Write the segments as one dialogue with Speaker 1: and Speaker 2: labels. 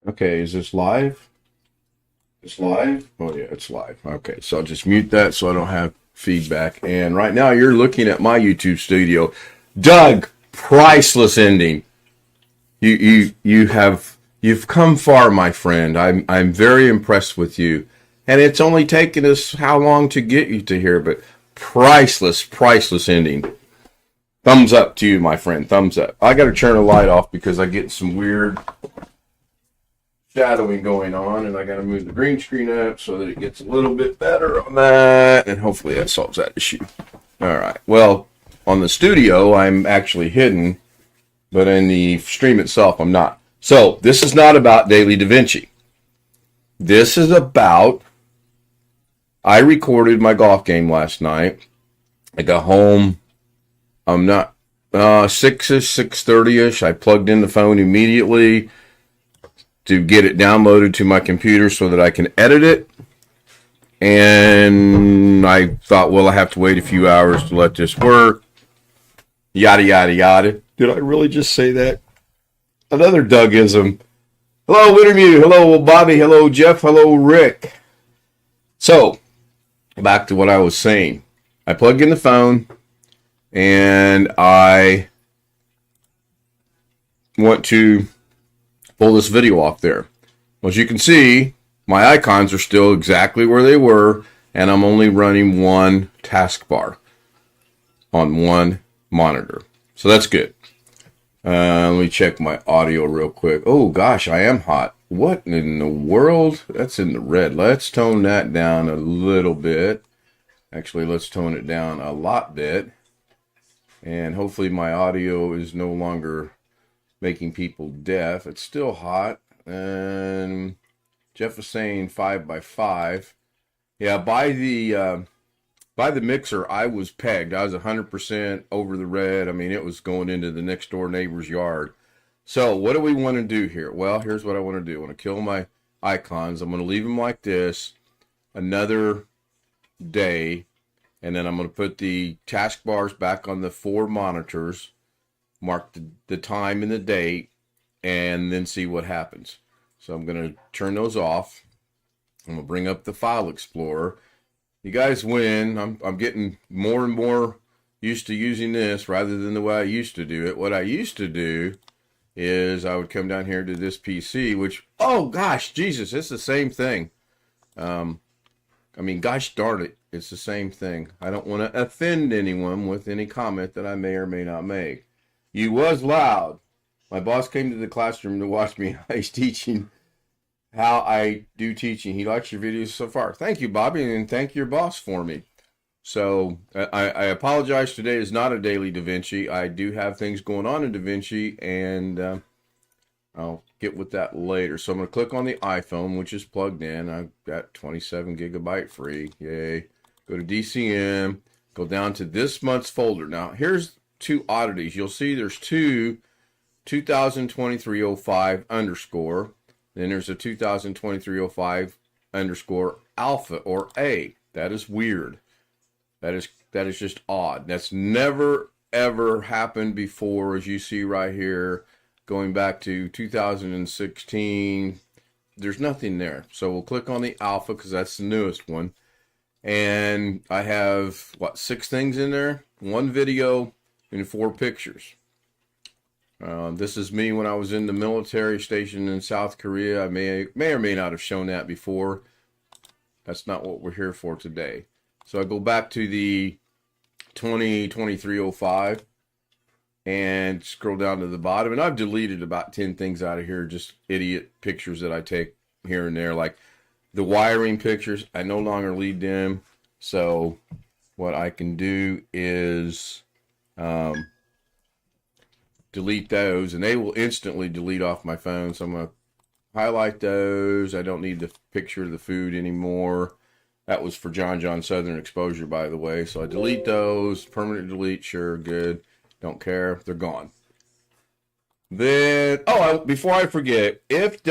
Speaker 1: Okay, is this live? It's live? Oh, yeah, it's live. Okay, so I'll just mute that so I don't have feedback. And right now you're looking at my YouTube studio. Doug, priceless ending. You've come far, my friend. I'm very impressed with you. And it's only taken us how long to get you to here, but priceless ending. Thumbs up to you, my friend. Thumbs up. I got to turn the light off because I get some weird shadowing going on, and I got to move the green screen up so that it gets a little bit better on that, and hopefully that solves that issue. All right. Well, on the studio, I'm actually hidden, but in the stream itself, I'm not. So this is not about Daily Davinci. This is about, I recorded my golf game last night. I got home. I'm not 6-ish, 6:30-ish. I plugged in the phone immediately to get it downloaded to my computer so that I can edit it. And I thought, well, I have to wait a few hours to let this work. Yada, yada, yada. Did I really just say that? Another Dougism. Hello, Wintermute. Hello, Bobby. Hello, Jeff. Hello, Rick. So, back to what I was saying. I plugged in the phone, and I want to pull this video off there. Well, as you can see, my icons are still exactly where they were, and I'm only running one taskbar on one monitor. So that's good. Let me check my audio real quick. Oh, gosh, I am hot. What in the world? That's in the red. Let's tone that down a little bit. Actually, let's tone it down a lot bit. And hopefully my audio is no longer making people deaf. It's still hot. And Jeff was saying 5x5. Yeah, by the mixer, I was pegged. I was 100% over the red. I mean, it was going into the next door neighbor's yard. So what do we want to do here? Well, here's what I want to do. I want to kill my icons. I'm going to leave them like this another day. And then I'm going to put the taskbars back on the 4 monitors, mark the time and the date, and then see what happens. So I'm going to turn those off. I'm going to bring up the File Explorer. You guys win. I'm getting more and more used to using this rather than the way I used to do it. What I used to do is I would come down here to this PC, which, oh gosh, Jesus, it's the same thing. I mean, gosh darn it, it's the same thing. I don't want to offend anyone with any comment that I may or may not make. You was loud. My boss came to the classroom to watch me. He's teaching how I do teaching. He likes your videos so far. Thank you, Bobby, and thank your boss for me. So I apologize. Today is not a daily Davinci. I do have things going on in Davinci, and I'll get with that later. So I'm going to click on the iPhone, which is plugged in. I've got 27 gigabyte free. Yay. Go to DCM. Go down to this month's folder. Now, here's 2 oddities. You'll see there's 2 2023-05 underscore. Then there's a 2023-05 underscore alpha or A. That is weird. That is just odd. That's never, ever happened before, as you see right here. Going back to 2016, there's nothing there. So we'll click on the alpha because that's the newest one. And I have, 6 things in there? 1 video and 4 pictures. This is me when I was in the military station in South Korea. I may or may not have shown that before. That's not what we're here for today. So I go back to the 2023-05 and scroll down to the bottom. And I've deleted about 10 things out of here, just idiot pictures that I take here and there. Like the wiring pictures, I no longer leave them. So what I can do is delete those, and they will instantly delete off my phone. So I'm going to highlight those. I don't need the picture of the food anymore. That was for John Southern Exposure, by the way. So I delete those. Permanent delete, sure, good. Don't care. They're gone. Then, before I forget, if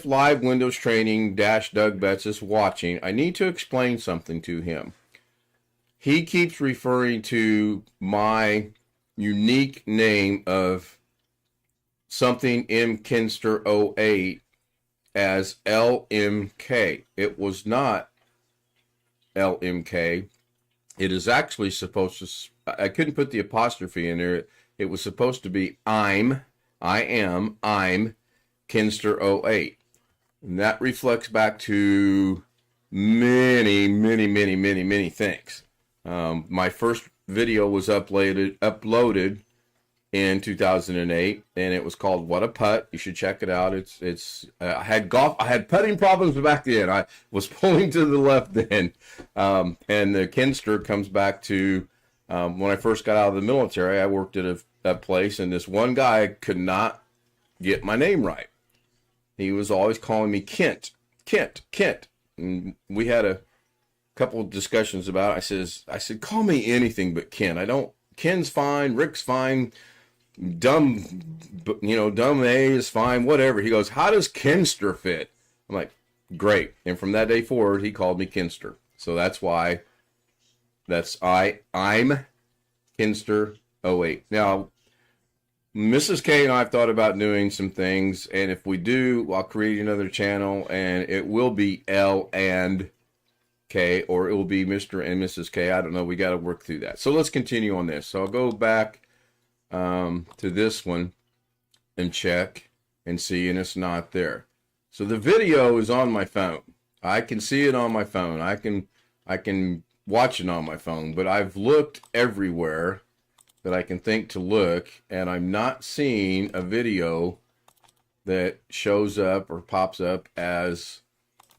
Speaker 1: Live Windows Training Doug Betts is watching, I need to explain something to him. He keeps referring to my unique name of something M Kinster '08 as LMK. It was not LMK. It is actually supposed to, I couldn't put the apostrophe in there. It was supposed to be I'm Kinster '08. And that reflects back to many things. My first video was uploaded in 2008, and it was called "What a Putt." You should check it out. I had putting problems back then. I was pulling to the left then, and the Kinster comes back to when I first got out of the military. I worked at a place, and this one guy could not get my name right. He was always calling me Kent. And we had a couple of discussions about it. I said, call me anything but Ken. Ken's fine, Rick's fine, dumb A is fine, whatever. He goes, how does Kinster fit? I'm like, great. And from that day forward, he called me Kinster. So that's why I'm Kinster '08. Now, Mrs. K and I have thought about doing some things, and if we do, I'll create another channel, and it will be L and K, or it will be Mr. and Mrs. K. I don't know. We got to work through that. So let's continue on this. So I'll go back to this one and check and see, and it's not there. So the video is on my phone. I can see it on my phone. I can watch it on my phone, but I've looked everywhere that I can think to look, and I'm not seeing a video that shows up or pops up as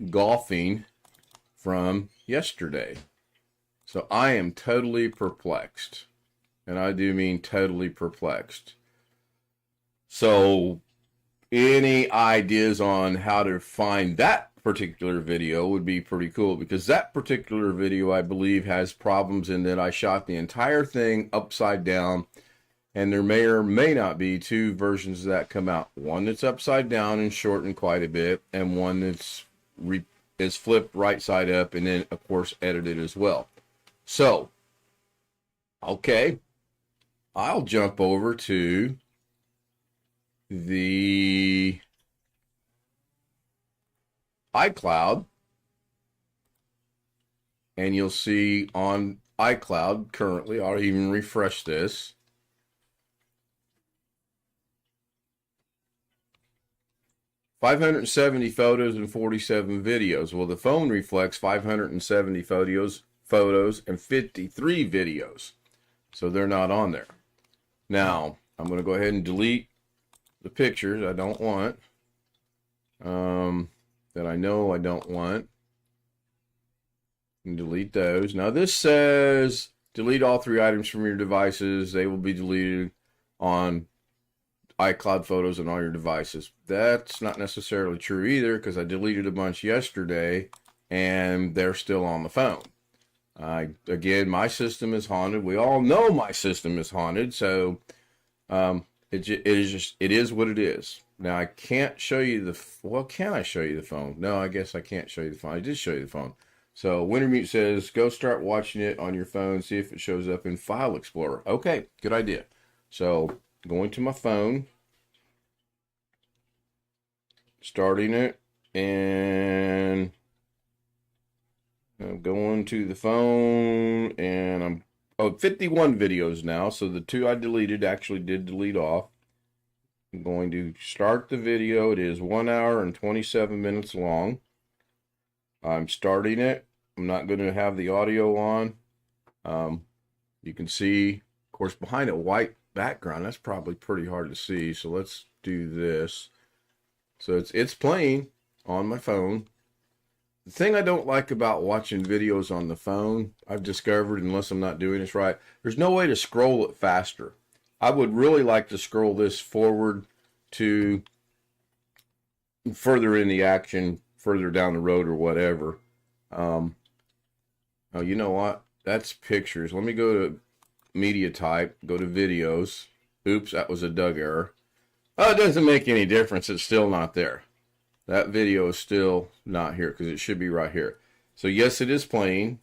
Speaker 1: golfing from yesterday. So I am totally perplexed, and I do mean totally perplexed. So any ideas on how to find that particular video would be pretty cool, because that particular video, I believe, has problems in that I shot the entire thing upside down, and there may or may not be two versions of that come out. One that's upside down and shortened quite a bit, and one that's is flipped right side up, and then of course edited as well. So okay, I'll jump over to the iCloud, and you'll see on iCloud currently, I'll even refresh this. "570 photos and 47 videos. Well, the phone reflects 570 photos and 53 videos. So they're not on there. Now, I'm going to go ahead and delete the pictures I don't want. That I know I don't want. And delete those. Now this says delete all 3 items from your devices. They will be deleted on iCloud photos on all your devices. That's not necessarily true either, because I deleted a bunch yesterday and they're still on the phone. Again, my system is haunted. We all know my system is haunted, so it is what it is. Now, I can't show you can I show you the phone? No, I guess I can't show you the phone. I did show you the phone. So, Wintermute says, go start watching it on your phone, see if it shows up in File Explorer. Okay, good idea. So, going to my phone, starting it, and I'm going to the phone, and I'm 51 videos now, so the 2 I deleted actually did delete off. I'm going to start the video. It is 1 hour and 27 minutes long. I'm starting it. I'm not going to have the audio on. You can see, of course, behind a white background, that's probably pretty hard to see. So let's do this. So it's playing on my phone. The thing I don't like about watching videos on the phone, I've discovered, unless I'm not doing this right, there's no way to scroll it faster. I would really like to scroll this forward to further in the action, further down the road or whatever. Oh, you know what? That's pictures. Let me go to media type, go to videos. Oops, that was a Doug error. Oh, it doesn't make any difference. It's still not there. That video is still not here because it should be right here. So yes, it is playing.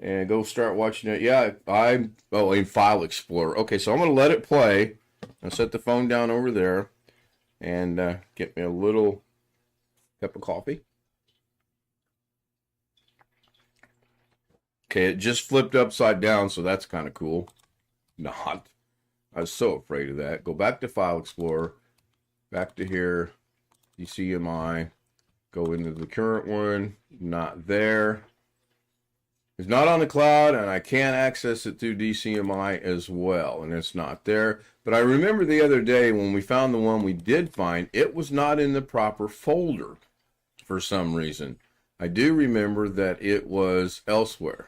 Speaker 1: And go start watching it. Yeah, in File Explorer. Okay, so I'm going to let it play. I'll set the phone down over there and get me a little cup of coffee. Okay, it just flipped upside down, so that's kind of cool. Not. I was so afraid of that. Go back to File Explorer, back to here, DCMI, go into the current one, not there. It's not on the cloud, and I can't access it through DCMI as well, and it's not there. But I remember the other day when we found the one we did find, it was not in the proper folder for some reason. I do remember that it was elsewhere.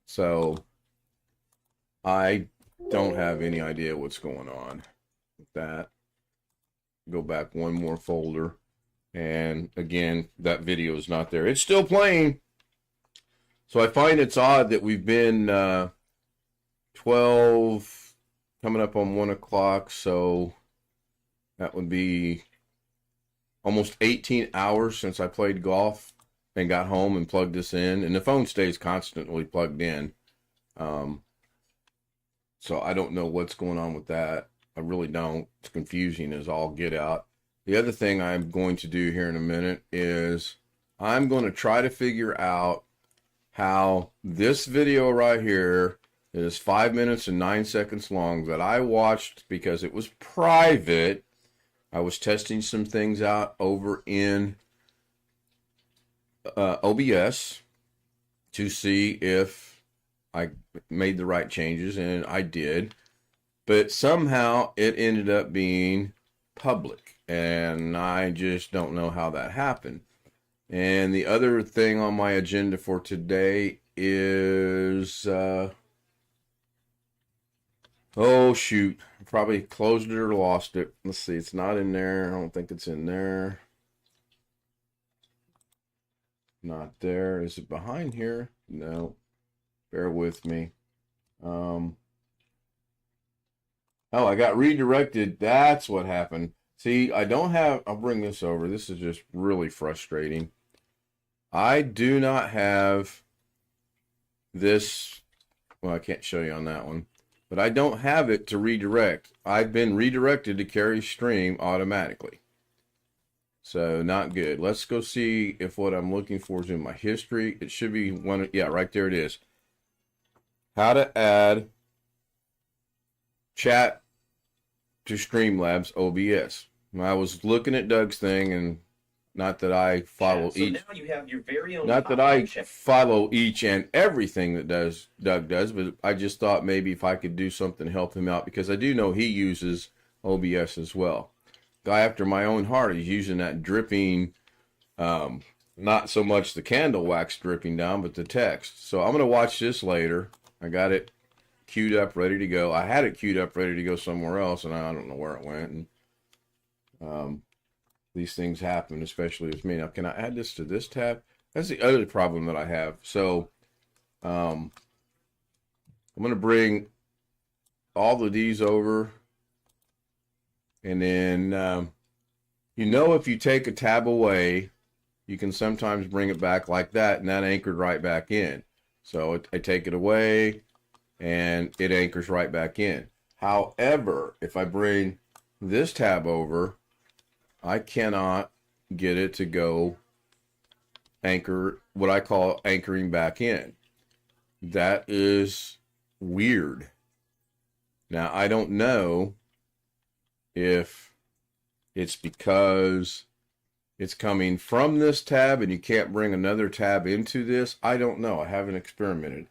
Speaker 1: So I don't have any idea what's going on with that. Go back one more folder. And again, that video is not there. It's still playing. So I find it's odd that we've been 12, coming up on 1 o'clock. So that would be almost 18 hours since I played golf and got home and plugged this in. And the phone stays constantly plugged in. So I don't know what's going on with that. I really don't. It's confusing as all get out. The other thing I'm going to do here in a minute is I'm going to try to figure out how this video right here is 5 minutes and 9 seconds long that I watched because it was private. I was testing some things out over in OBS to see if I made the right changes, and I did. But somehow it ended up being public, and I just don't know how that happened. And the other thing on my agenda for today is oh shoot, I probably closed it or lost it. Let's see, it's not in there. I don't think it's in there. Not there. Is it behind here? No. Bear with me. Oh, I got redirected. That's what happened. See, I don't have... I'll bring this over. This is just really frustrating. I do not have this... Well, I can't show you on that one. But I don't have it to redirect. I've been redirected to carry stream automatically. So, not good. Let's go see if what I'm looking for is in my history. It should be one... Yeah, right there it is. How to add chat to Streamlabs OBS. I was looking at Doug's thing, and not that I follow
Speaker 2: so now you have your very own
Speaker 1: not that I follow each and everything that Doug does, but I just thought maybe if I could do something to help him out, because I do know he uses OBS as well. Guy after my own heart, he's using that dripping, not so much the candle wax dripping down, but the text. So I'm going to watch this later. I got it queued up, ready to go. I had it queued up, ready to go somewhere else, and I don't know where it went. And these things happen, especially with me. Now, can I add this to this tab? That's the other problem that I have. So, I'm going to bring all of these over. And then, if you take a tab away, you can sometimes bring it back like that, and that anchored right back in. So I take it away, and it anchors right back in. However, if I bring this tab over, I cannot get it to go anchor, what I call anchoring back in. That is weird. Now, I don't know if it's because it's coming from this tab and you can't bring another tab into this. I don't know. I haven't experimented.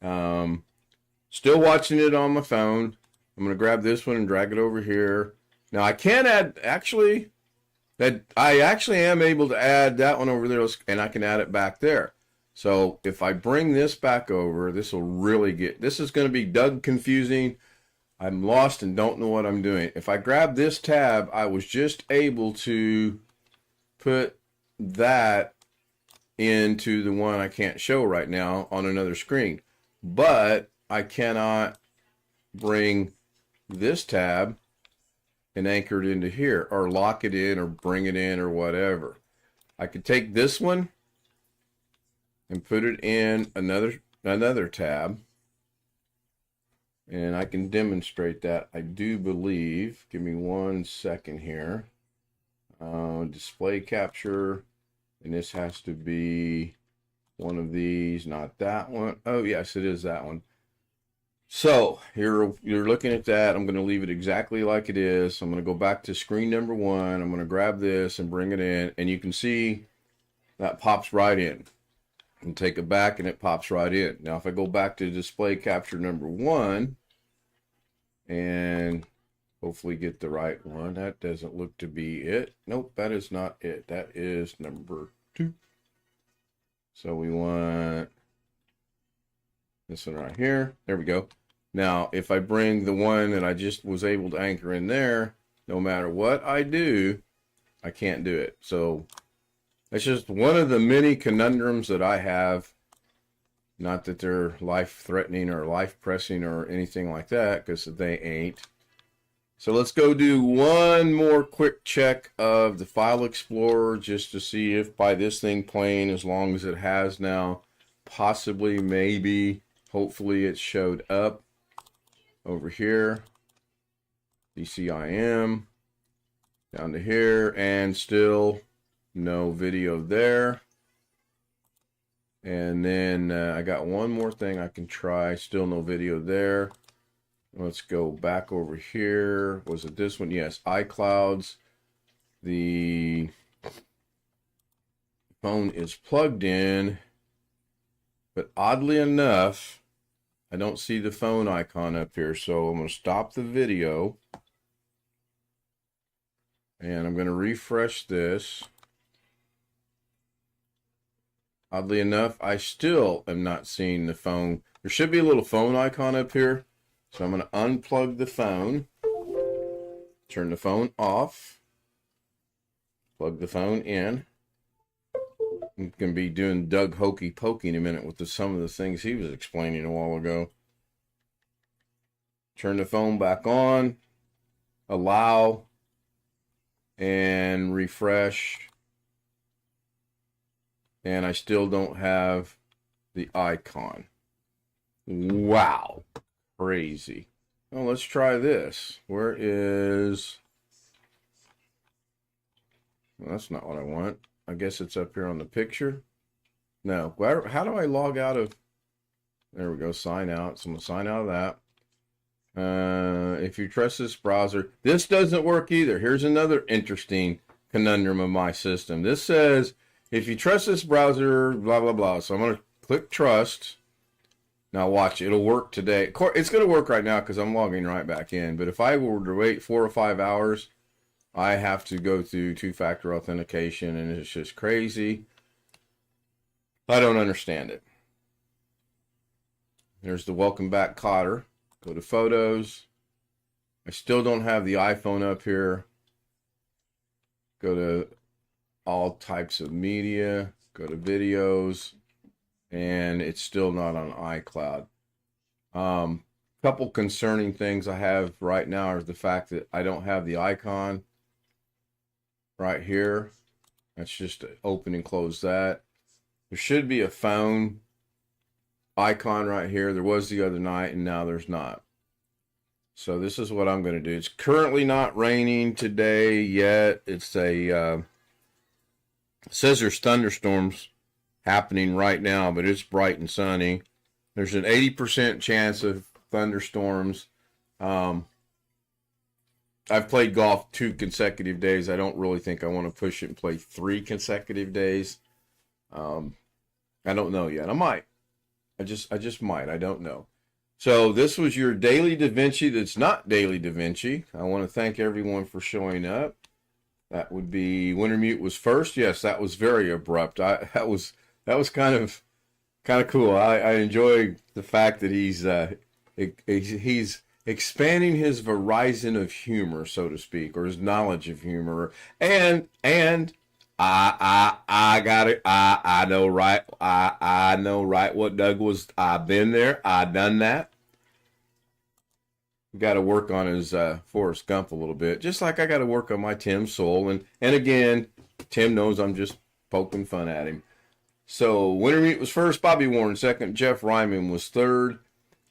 Speaker 1: Still watching it on my phone. I'm going to grab this one and drag it over here. Now, I can add, I actually am able to add that one over there, and I can add it back there. So if I bring this back over, this will really this is going to be Doug confusing. I'm lost and don't know what I'm doing. If I grab this tab, I was just able to put that into the one I can't show right now on another screen. But I cannot bring this tab and anchor it into here, or lock it in, or bring it in, or whatever. I could take this one and put it in another tab, And I can demonstrate that, I do believe. Give me 1 second here. Display capture. And this has to be one of these, not that one. Oh, yes, it is that one. So you're looking at that. I'm going to leave it exactly like it is. I'm going to go back to screen number 1. I'm going to grab this and bring it in. And you can see that pops right in. And take it back and it pops right in. Now, if I go back to display capture number 1 and hopefully get the right one. That doesn't look to be it. Nope, that is not it. That is number 2. So we want this one right here. There we go. Now, if I bring the one that I just was able to anchor in there, no matter what I do, I can't do it. So that's just one of the many conundrums that I have. Not that they're life-threatening or life-pressing or anything like that, because they ain't. So let's go do one more quick check of the File Explorer just to see if by this thing playing as long as it has now, possibly, maybe, hopefully it showed up over here. DCIM down to here, and still no video there. And then I got one more thing I can try. Still no video there. Let's go back over here. Was it this one? Yes, iClouds. The phone is plugged in, but oddly enough, I don't see the phone icon up here. So I'm going to stop the video. And I'm going to refresh this. Oddly enough, I still am not seeing the phone. There should be a little phone icon up here. So I'm going to unplug the phone. Turn the phone off. Plug the phone in. I'm going to be doing Doug Hokey Pokey in a minute with some of the things he was explaining a while ago. Turn the phone back on. Allow. And refresh. And I still don't have the icon. Wow. Crazy. Well, let's try this. Where is... Well, that's not what I want. I guess it's up here on the picture. No. How do I log out of... There we go. Sign out. So I'm going to sign out of that. If you trust this browser... This doesn't work either. Here's another interesting conundrum of my system. This says... If you trust this browser, blah, blah, blah. So I'm going to click trust. Now watch, it'll work today. It's going to work right now because I'm logging right back in. But if I were to wait 4 or 5 hours, I have to go through 2-factor authentication, and it's just crazy. I don't understand it. There's the welcome back Cotter. Go to photos. I still don't have the iPhone up here. Go to all types of media, go to videos, and it's still not on iCloud. Couple concerning things I have right now is the fact that I don't have the icon right here. That's just to open and close that. There should be a phone icon right here. There was the other night, and now there's not. So this is what I'm going to do. It's currently not raining today yet. It's a... It says there's thunderstorms happening right now, but it's bright and sunny. There's an 80% chance of thunderstorms. I've played golf 2 consecutive days. I don't really think I want to push it and play 3 consecutive days. I don't know yet. I might. I just might. I don't know. So this was your daily Davinci that's not daily Davinci. I want to thank everyone for showing up. That would be Wintermute was first. Yes, that was very abrupt. That was kind of cool. I enjoy the fact that he's expanding his horizon of humor, so to speak, or his knowledge of humor. And I got it. I know right. I know right what Doug was. I've been there. I done that. Got to work on his Forrest Gump a little bit, just like I got to work on my Tim Soul. And again, Tim knows I'm just poking fun at him. So Wintermute was first, Bobby Warren second, Jeff Ryman was third.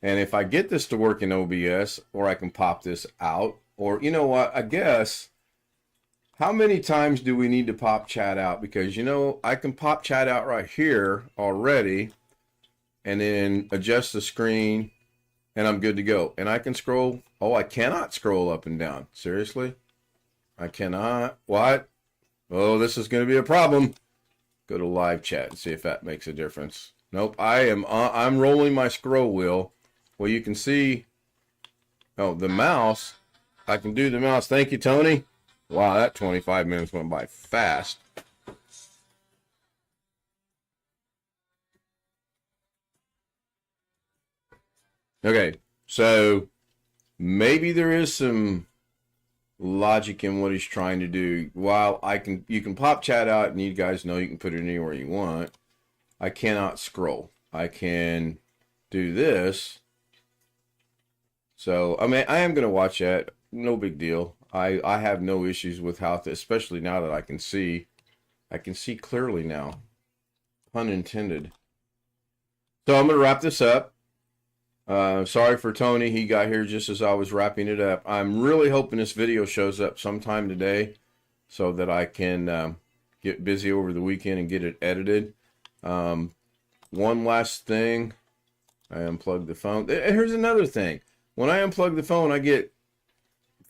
Speaker 1: And if I get this to work in OBS, or I can pop this out, or you know what, I guess, how many times do we need to pop chat out? Because, you know, I can pop chat out right here already and then adjust the screen and I'm good to go. And I can scroll. Oh, I cannot scroll up and down. Seriously? I cannot. What? Oh, this is going to be a problem. Go to live chat and see if that makes a difference. Nope. I'm rolling my scroll wheel. Well, you can see, oh, the mouse. I can do the mouse. Thank you, Tony. Wow, that 25 minutes went by fast. Okay, so maybe there is some logic in what he's trying to do. While you can pop chat out, and you guys know you can put it anywhere you want. I cannot scroll. I can do this. So, I mean, I am going to watch that. No big deal. I have no issues with how, especially now that I can see clearly now. Pun intended. So I'm going to wrap this up. Sorry for Tony. He got here just as I was wrapping it up. I'm really hoping this video shows up sometime today so that I can get busy over the weekend and get it edited. One last thing. I unplugged the phone. Here's another thing. When I unplug the phone, I get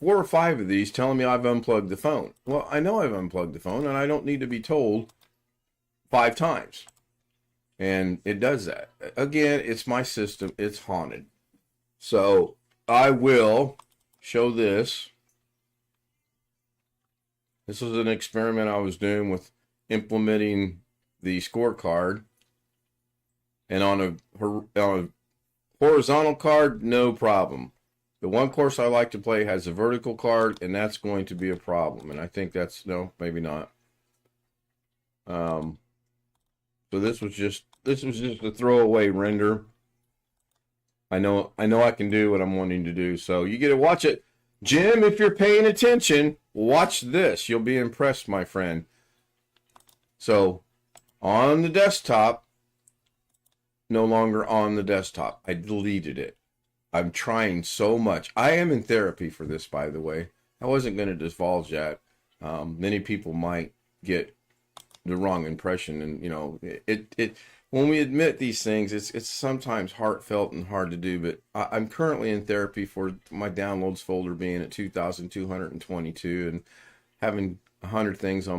Speaker 1: 4 or 5 of these telling me I've unplugged the phone. Well, I know I've unplugged the phone, and I don't need to be told 5 times. And it does that. Again, it's my system. It's haunted. So I will show this. This was an experiment I was doing with implementing the scorecard. And on a horizontal card, no problem. The one course I like to play has a vertical card, and that's going to be a problem. And I think that's, no, maybe not. So this was just a throwaway render. I know I can do what I'm wanting to do. So you get to watch it. Jim, if you're paying attention, watch this. You'll be impressed, my friend. So on the desktop, no longer on the desktop. I deleted it. I'm trying so much. I am in therapy for this, by the way. I wasn't going to divulge that. Many people might get the wrong impression, and you know, when we admit these things, it's sometimes heartfelt and hard to do. But I'm currently in therapy for my downloads folder being at 2,222 and having 100 things on my